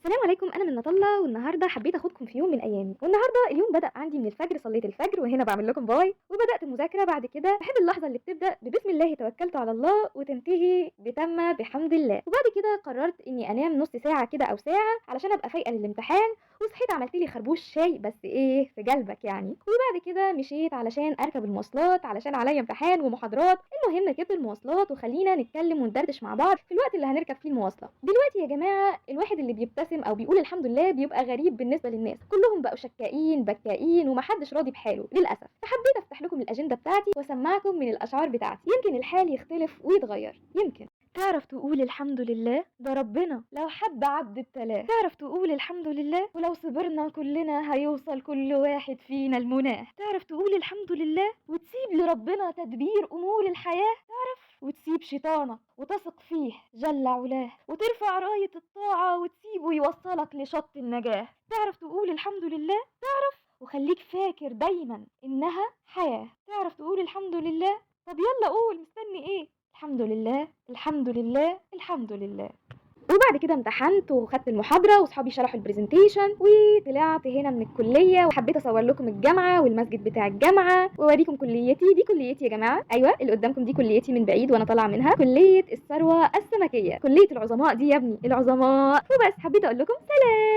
السلام عليكم، انا من الله. والنهارده حبيت اخدكم في يوم من ايامي. والنهارده اليوم بدا عندي من الفجر، صليت الفجر وهنا بعمل لكم باي وبدات المذاكره. بعد كده بحب اللحظه اللي بتبدا ببسم الله توكلت على الله وتنتهي بتم بحمد الله. وبعد كده قررت اني انام نص ساعه كده او ساعه علشان ابقى فايقه للامتحان. وصحيت عملت لي خربوش شاي، بس ايه في قلبك يعني. وبعد كده مشيت علشان اركب المواصلات علشان عليا امتحان ومحاضرات. المهم ركبت المواصلات وخلينا نتكلم وندردش مع بعض في الوقت اللي هنركب فيه المواصله. دلوقتي يا جماعه الواحد اللي بيبتسم او بيقول الحمد لله بيبقى غريب بالنسبه للناس، كلهم بقوا شكائين بكائين ومحدش راضي بحاله للاسف. فحبيت افتح لكم الاجنده بتاعتي واسمعكم من الاشعار بتاعتي، يمكن الحال يختلف ويتغير. يمكن تعرف تقول الحمد لله، ده ربنا لو حب عبد ابتلاه. تعرف تقول الحمد لله، ولو صبرنا كلنا هيوصل كل واحد فينا المناه. تعرف تقول الحمد لله وتسيب لربنا تدبير امور الحياه. وتسيب شيطانك وتثق فيه جل علاه، وترفع راية الطاعة وتسيبه يوصلك لشط النجاة. تعرف تقول الحمد لله، وخليك فاكر دايما إنها حياة. تعرف تقول الحمد لله؟ طب يلا قول، مستني ايه؟ الحمد لله الحمد لله الحمد لله. وبعد كده امتحنت وخدت المحاضرة وصحابي شرحوا البرزنتيشن وطلعت هنا من الكلية. وحبيت اصور لكم الجامعة والمسجد بتاع الجامعة واوريكم كليتي. دي كليتي يا جماعة، ايوه اللي قدامكم دي كليتي من بعيد وانا طالعة منها، كلية الثروة السمكية، كلية العظماء دي يا ابني، العظماء. وبس حبيت اقول لكم سلام.